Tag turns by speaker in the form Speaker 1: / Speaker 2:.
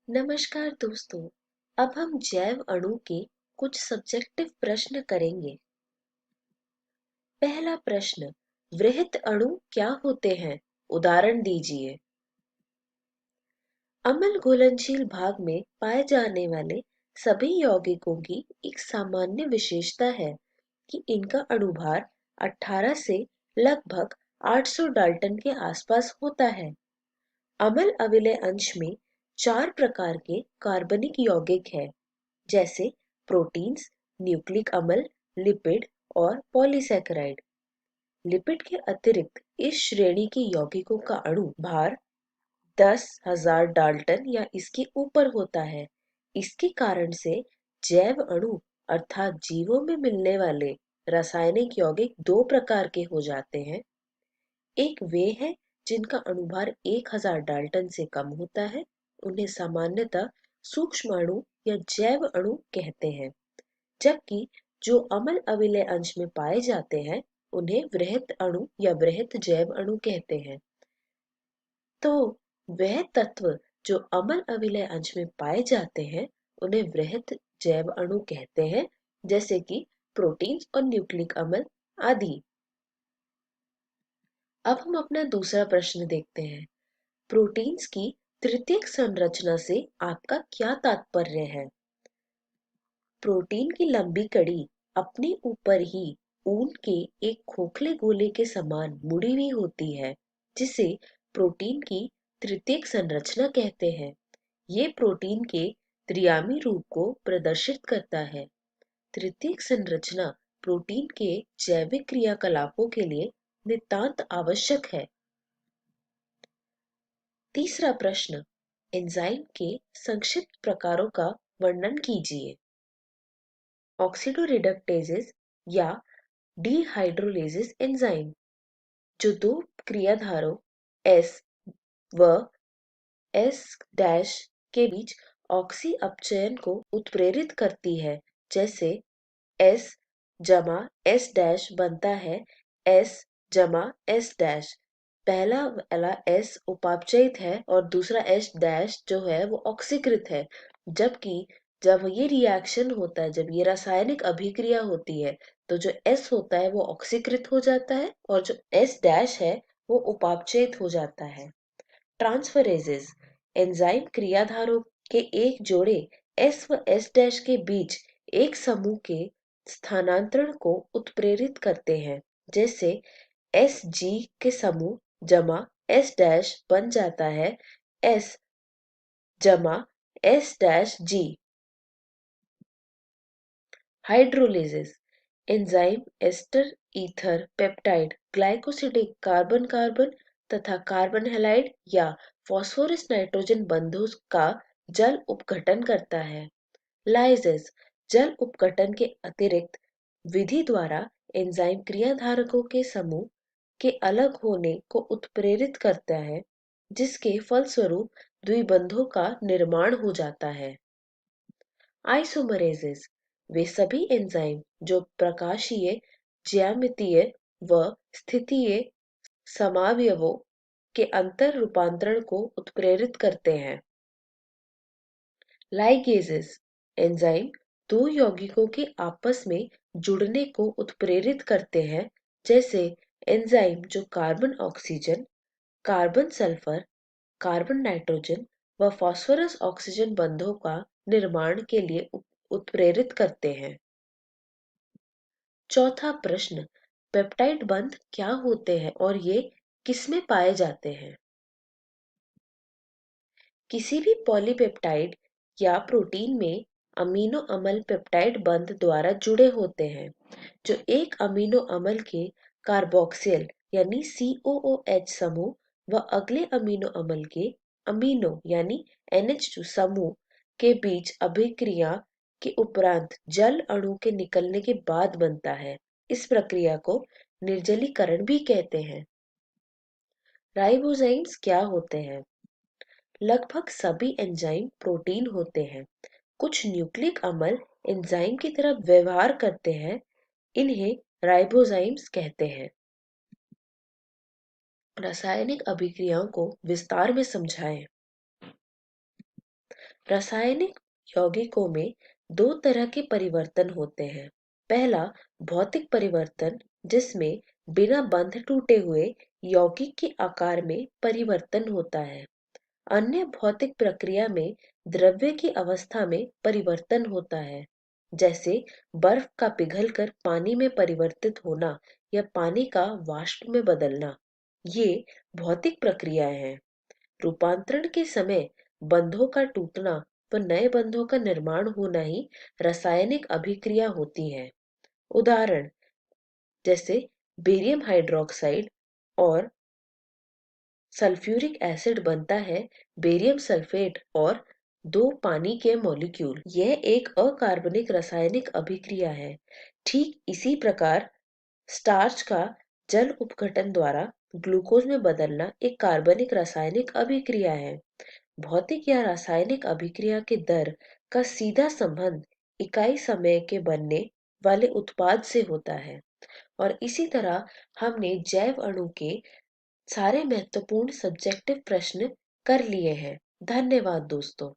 Speaker 1: नमस्कार दोस्तों। अब हम जैव अणु के कुछ सब्जेक्टिव प्रश्न करेंगे। पहला प्रश्न, वृहत अणु क्या होते हैं? उदाहरण दीजिए। अम्ल घुलनशील भाग में पाए जाने वाले सभी यौगिकों की एक सामान्य विशेषता है कि इनका अणुभार 18 से लगभग 800 डाल्टन के आसपास होता है। अम्ल अविलय अंश में 4 प्रकार के कार्बनिक यौगिक हैं, जैसे प्रोटीन्स, न्यूक्लिक अम्ल, लिपिड और पॉलीसैकेराइड। लिपिड के अतिरिक्त इस श्रेणी के यौगिकों का अणु भार 10,000 डाल्टन या इसके ऊपर होता है। इसके कारण से जैव अणु अर्थात जीवों में मिलने वाले रासायनिक यौगिक दो प्रकार के हो जाते हैं। एक वे है जिनका अणुभार 1000 डाल्टन से कम होता है, उन्हें सामान्यतः सूक्ष्माणु या जैव अणु कहते हैं, जबकि जो अम्ल अविलय अंश में पाए जाते हैं उन्हें वृहत अणु या वृहत जैव अणु कहते हैं। तो वह तत्व जो अम्ल अविलय अंश में पाए जाते हैं उन्हें वृहत जैव अणु कहते हैं, जैसे कि प्रोटीन्स और न्यूक्लिक अम्ल आदि। अब हम अपना दूसरा प्रश्न देखते हैं। प्रोटीन्स की तृतीयक संरचना से आपका क्या तात्पर्य है? प्रोटीन की लंबी कड़ी अपने ऊपर ही ऊन के एक खोखले गोले के समान मुड़ी हुई होती है, जिसे प्रोटीन की तृतीयक संरचना कहते हैं। ये प्रोटीन के त्रियामी रूप को प्रदर्शित करता है। तृतीयक संरचना प्रोटीन के जैविक क्रियाकलापों के लिए नितांत आवश्यक है। तीसरा प्रश्न, एंजाइम के संक्षिप्त प्रकारों का वर्णन कीजिए। ऑक्सीडोरिडक्टेजेस या डिहाइड्रोलेजेस एंजाइम, जो दो क्रियाधारों S व S डैश के बीच ऑक्सी अपचयन को उत्प्रेरित करती है, जैसे S जमा S डैश बनता है S जमा S डैश। पहला वाला S उपापचयित है और दूसरा S डैश जो है वो ऑक्सीकृत है। जबकि जब ये रिएक्शन होता है, जब ये रासायनिक अभिक्रिया होती है, तो जो S होता है वो ऑक्सीकृत हो जाता है और जो S डैश है वो उपापचयित हो जाता है। ट्रांसफरेजेस एंजाइम क्रियाधारों के एक जोड़े S व S डैश के बीच एक समूह के स्थानांतरण को उत्प्रेरित करते हैं, जैसे Sg के समूह जमा S डैश बन जाता है S जमा S dash G। Hydrolysis enzyme ester ether peptide glycosidic carbon carbon तथा कार्बन हैलाइड या फास्फोरस नाइट्रोजन बंधों का जल उपघटन करता है। लाइसिस जल उपघटन के अतिरिक्त विधि द्वारा एंजाइम क्रियाधारकों के समूह के अलग होने को उत्प्रेरित करता है, जिसके फलस्वरूप द्विबंधों का निर्माण हो जाता है। आइसोमरेजेस वे सभी एंजाइम जो प्रकाशीय, ज्यामितीय व स्थितीय समावयवों के अंतर रूपांतरण को उत्प्रेरित करते हैं। लाइगेजेस एंजाइम दो यौगिकों के आपस में जुड़ने को उत्प्रेरित करते हैं, जैसे एंजाइम जो carbon oxygen, carbon sulphur, carbon nitrogen व फास्फोरस ऑक्सीजन बंधों का निर्माण के लिए उत्प्रेरित करते हैं। चौथा प्रश्न, पेप्टाइड बंध क्या होते हैं और ये किसमें पाए जाते हैं? किसी भी पॉलीपेप्टाइड या प्रोटीन में अमीनो अम्ल पेप्टाइड बंध द्वारा जुड़े होते हैं, जो एक अमीनो अम्ल के कार्बोक्सिल यानी COOH समूह व अगले अमीनो अम्ल के अमीनो यानी NH2 समूह के बीच अभिक्रिया के उपरांत जल अणु के निकलने के बाद बनता है। इस प्रक्रिया को निर्जलीकरण भी कहते हैं। राइबोसोम्स क्या होते हैं? लगभग सभी एंजाइम प्रोटीन होते हैं। कुछ न्यूक्लिक अम्ल एंजाइम की तरह व्यवहार करते हैं, इन्हें राइबोसोम्स कहते हैं। रासायनिक अभिक्रियाओं को विस्तार में समझाएं। रासायनिक यौगिकों में दो तरह के परिवर्तन होते हैं। पहला भौतिक परिवर्तन, जिसमें बिना बंध टूटे हुए यौगिक के आकार में परिवर्तन होता है। अन्य भौतिक प्रक्रिया में द्रव्य की अवस्था में परिवर्तन होता है, जैसे बर्फ का पिघलकर पानी में परिवर्तित होना या पानी का वाष्प में बदलना। ये भौतिक प्रक्रियाएं हैं। रूपांतरण के समय बंधों का टूटना व नए बंधों का निर्माण होना ही रासायनिक अभिक्रिया होती है। उदाहरण जैसे बेरियम हाइड्रोक्साइड और सल्फ्यूरिक एसिड बनता है बेरियम सल्फेट और दो पानी के मॉलिक्यूल। यह एक अकार्बनिक रासायनिक अभिक्रिया है। ठीक इसी प्रकार स्टार्च का जल उपघटन द्वारा ग्लूकोज में बदलना एक कार्बनिक रासायनिक अभिक्रिया है। भौतिक या रासायनिक अभिक्रिया के दर का सीधा संबंध इकाई समय के बनने वाले उत्पाद से होता है। और इसी तरह हमने जैव अणु के सारे महत्वपूर्ण सब्जेक्टिव प्रश्न कर लिए हैं। धन्यवाद दोस्तों।